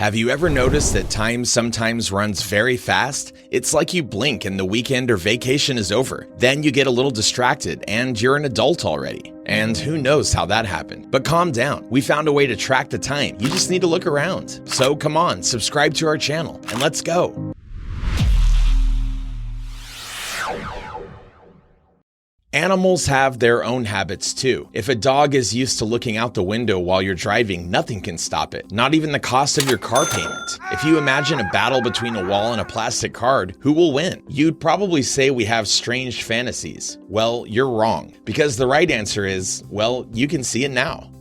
Have you ever noticed that time sometimes runs very fast? It's like you blink and the weekend or vacation is over. Then you get a little distracted and you're an adult already. And who knows how that happened. But calm down. We found a way to track the time. You just need to look around. So come on, subscribe to our channel and let's go. Animals have their own habits too. If a dog is used to looking out the window while you're driving, nothing can stop it, not even the cost of your car payment. If you imagine a battle between a wall and a plastic card, who will win? You'd probably say we have strange fantasies. Well, you're wrong, because the right answer is, well, you can see it now.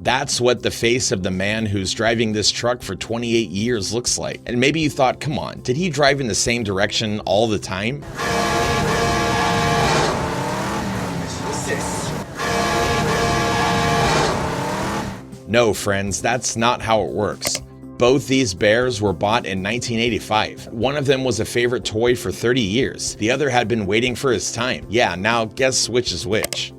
That's what the face of the man who's driving this truck for 28 years looks like. And maybe you thought, come on, did he drive in the same direction all the time? No, friends, that's not how it works. Both these bears were bought in 1985. One of them was a favorite toy for 30 years. The other had been waiting for his time. Yeah, now guess which is which.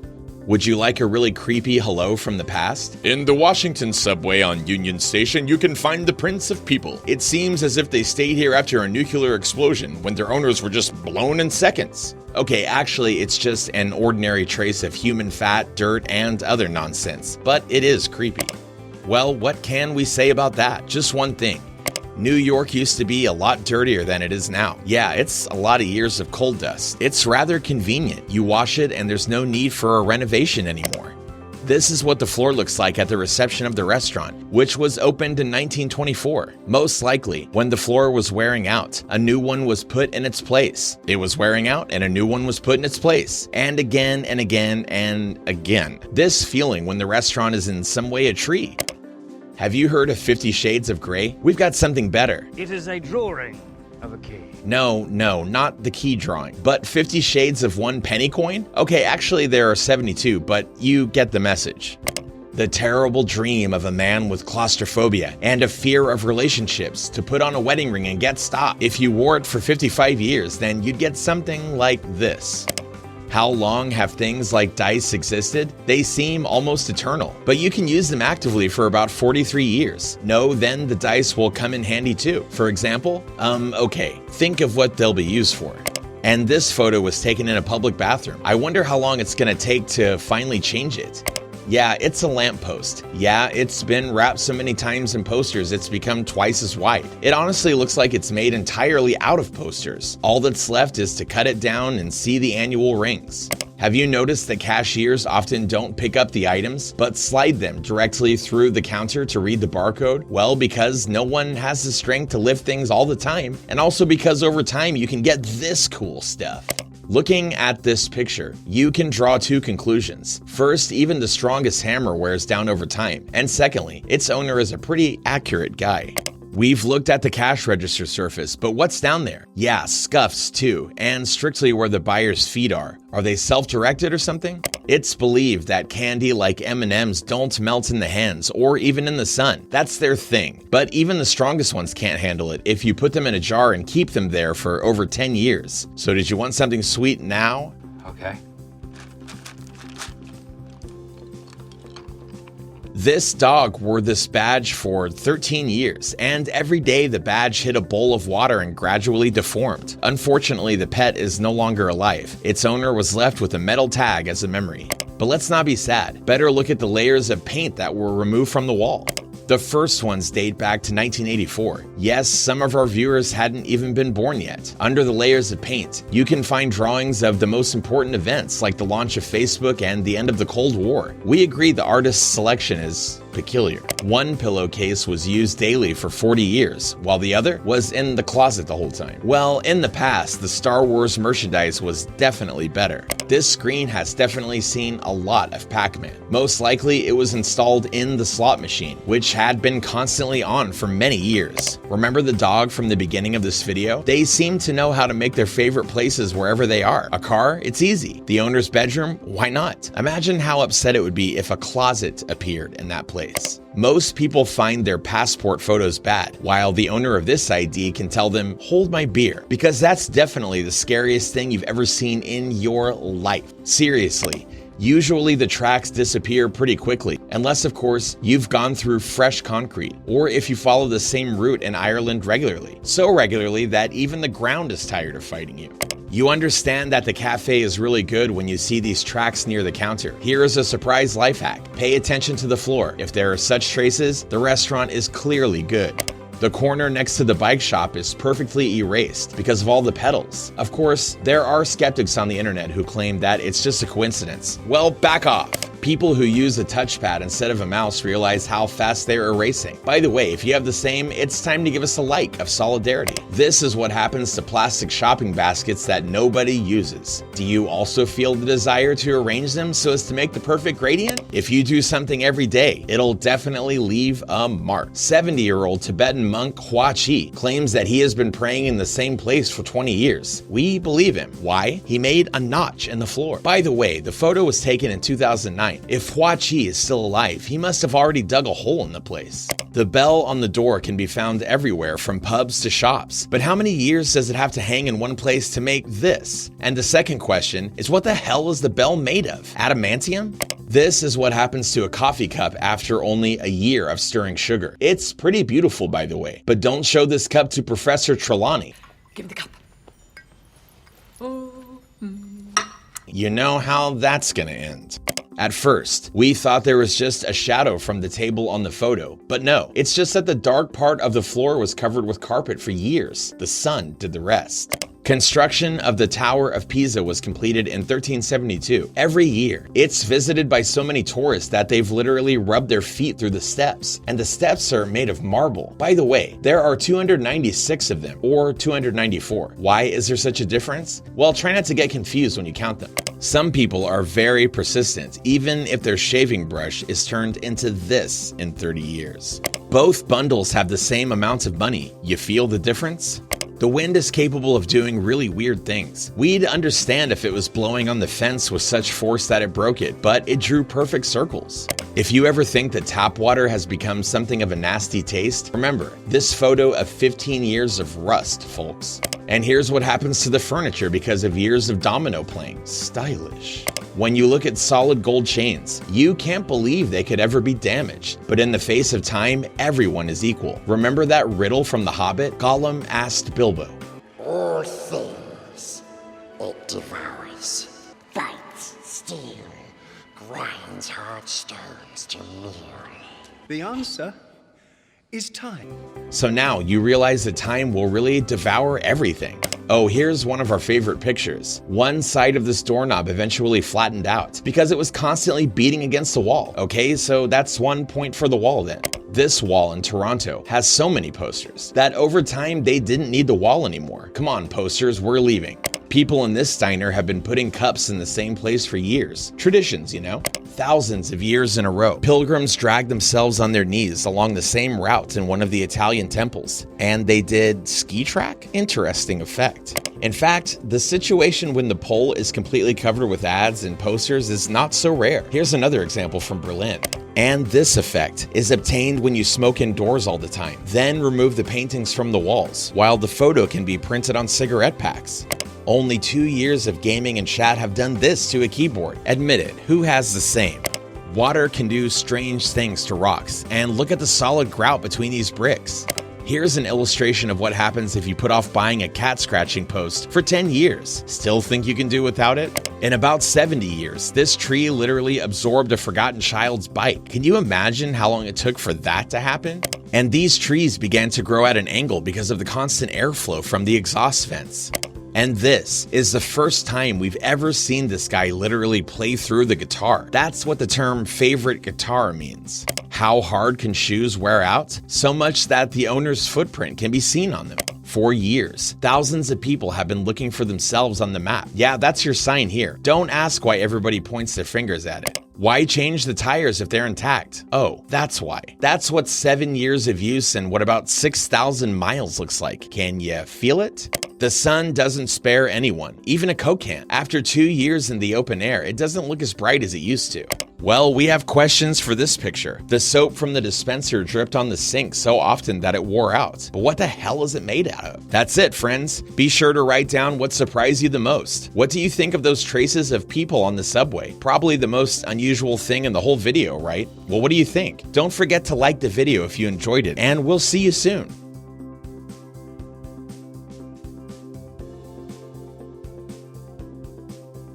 Would you like a really creepy hello from the past? In the Washington subway on Union Station, you can find the prints of people. It seems as if they stayed here after a nuclear explosion when their owners were just blown in seconds. Okay, actually, it's just an ordinary trace of human fat, dirt, and other nonsense, but it is creepy. Well, what can we say about that? Just one thing. New York used to be a lot dirtier than it is now. Yeah, it's a lot of years of coal dust. It's rather convenient. You wash it and there's no need for a renovation anymore. This is what the floor looks like at the reception of the restaurant, which was opened in 1924. Most likely, when the floor was wearing out, a new one was put in its place. It was wearing out and a new one was put in its place. And again and again and again. This feeling when the restaurant is in some way a tree. Have you heard of 50 Shades of Grey? We've got something better. It is a drawing of a key. No, not the key drawing, but 50 Shades of one penny coin? Okay, actually there are 72, but you get the message. The terrible dream of a man with claustrophobia and a fear of relationships to put on a wedding ring and get stopped. If you wore it for 55 years, then you'd get something like this. How long have things like dice existed? They seem almost eternal, but you can use them actively for about 43 years. No, then the dice will come in handy too. For example, okay, think of what they'll be used for. And this photo was taken in a public bathroom. I wonder how long it's gonna take to finally change it. Yeah, it's a lamppost. Yeah, it's been wrapped so many times in posters it's become twice as wide. It honestly looks like it's made entirely out of posters. All that's left is to cut it down and see the annual rings. Have you noticed that cashiers often don't pick up the items, but slide them directly through the counter to read the barcode? Well, because no one has the strength to lift things all the time, and also because over time you can get this cool stuff. Looking at this picture, you can draw two conclusions. First, even the strongest hammer wears down over time. And secondly, its owner is a pretty accurate guy. We've looked at the cash register surface, but what's down there? Yeah, scuffs too, and strictly where the buyer's feet are. Are they self-directed or something? It's believed that candy like M&Ms don't melt in the hands or even in the sun. That's their thing. But even the strongest ones can't handle it if you put them in a jar and keep them there for over 10 years. So did you want something sweet now? Okay. This dog wore this badge for 13 years, and every day the badge hit a bowl of water and gradually deformed. Unfortunately, the pet is no longer alive. Its owner was left with a metal tag as a memory. But let's not be sad. Better look at the layers of paint that were removed from the wall. The first ones date back to 1984. Yes, some of our viewers hadn't even been born yet. Under the layers of paint, you can find drawings of the most important events like the launch of Facebook and the end of the Cold War. We agree the artist's selection is peculiar. One pillowcase was used daily for 40 years, while the other was in the closet the whole time. Well, in the past, the Star Wars merchandise was definitely better. This screen has definitely seen a lot of Pac-Man. Most likely, it was installed in the slot machine, which had been constantly on for many years. Remember the dog from the beginning of this video? They seem to know how to make their favorite places wherever they are. A car? It's easy. The owner's bedroom? Why not? Imagine how upset it would be if a closet appeared in that place. Most people find their passport photos bad, while the owner of this ID can tell them, hold my beer, because that's definitely the scariest thing you've ever seen in your life. Seriously, Usually the tracks disappear pretty quickly, unless of course you've gone through fresh concrete, or if you follow the same route in Ireland regularly, so regularly that even the ground is tired of fighting you. You understand that the cafe is really good when you see these tracks near the counter. Here is a surprise life hack. Pay attention to the floor. If there are such traces, the restaurant is clearly good. The corner next to the bike shop is perfectly erased because of all the pedals. Of course, there are skeptics on the internet who claim that it's just a coincidence. Well, back off. People who use a touchpad instead of a mouse realize how fast they're erasing. By the way, if you have the same, it's time to give us a like of solidarity. This is what happens to plastic shopping baskets that nobody uses. Do you also feel the desire to arrange them so as to make the perfect gradient? If you do something every day, it'll definitely leave a mark. 70-year-old Tibetan monk Hua Chi claims that he has been praying in the same place for 20 years. We believe him. Why? He made a notch in the floor. By the way, the photo was taken in 2009. If Hua Chi is still alive, he must have already dug a hole in the place. The bell on the door can be found everywhere from pubs to shops. But how many years does it have to hang in one place to make this? And the second question is, what the hell is the bell made of? Adamantium? This is what happens to a coffee cup after only a year of stirring sugar. It's pretty beautiful, by the way, but don't show this cup to Professor Trelawney. Give me the cup. You know how that's gonna end. At first, we thought there was just a shadow from the table on the photo, but no, it's just that the dark part of the floor was covered with carpet for years. The sun did the rest. Construction of the Tower of Pisa was completed in 1372. Every year, it's visited by so many tourists that they've literally rubbed their feet through the steps, and the steps are made of marble. By the way, there are 296 of them, or 294. Why is there such a difference? Well, try not to get confused when you count them. Some people are very persistent, even if their shaving brush is turned into this in 30 years. Both bundles have the same amount of money. You feel the difference? The wind is capable of doing really weird things. We'd understand if it was blowing on the fence with such force that it broke it, but it drew perfect circles. If you ever think that tap water has become something of a nasty taste, remember this photo of 15 years of rust, folks. And here's what happens to the furniture because of years of domino playing. Stylish. When you look at solid gold chains, you can't believe they could ever be damaged. But in the face of time, everyone is equal. Remember that riddle from The Hobbit? Gollum asked Bilbo. All things it devours, fights steel, grinds hard stones to meal. The answer is time. So now you realize that time will really devour everything. Oh, here's one of our favorite pictures. One side of this doorknob eventually flattened out because it was constantly beating against the wall. Okay, so that's 1 point for the wall then. This wall in Toronto has so many posters that over time they didn't need the wall anymore. Come on, posters, we're leaving. People in this diner have been putting cups in the same place for years. Traditions, you know? Thousands of years in a row. Pilgrims dragged themselves on their knees along the same route in one of the Italian temples. And they did ski track? Interesting effect. In fact, the situation when the pole is completely covered with ads and posters is not so rare. Here's another example from Berlin. And this effect is obtained when you smoke indoors all the time. Then remove the paintings from the walls, while the photo can be printed on cigarette packs. Only 2 years of gaming and chat have done this to a keyboard. Admit it, who has the same? Water can do strange things to rocks, and look at the solid grout between these bricks. Here's an illustration of what happens if you put off buying a cat scratching post for 10 years. Still think you can do without it? In about 70 years, this tree literally absorbed a forgotten child's bite. Can you imagine how long it took for that to happen? And these trees began to grow at an angle because of the constant airflow from the exhaust vents. And this is the first time we've ever seen this guy literally play through the guitar. That's what the term favorite guitar means. How hard can shoes wear out? So much that the owner's footprint can be seen on them. For years, thousands of people have been looking for themselves on the map. Yeah, that's your sign here. Don't ask why everybody points their fingers at it. Why change the tires if they're intact? Oh, that's why. That's what 7 years of use and what about 6,000 miles looks like. Can you feel it? The sun doesn't spare anyone, even a Coke can. After 2 years in the open air, it doesn't look as bright as it used to. Well, we have questions for this picture. The soap from the dispenser dripped on the sink so often that it wore out. But what the hell is it made out of? That's it, friends. Be sure to write down what surprised you the most. What do you think of those traces of people on the subway? Probably the most unusual thing in the whole video, right? Well, what do you think? Don't forget to like the video if you enjoyed it, and we'll see you soon.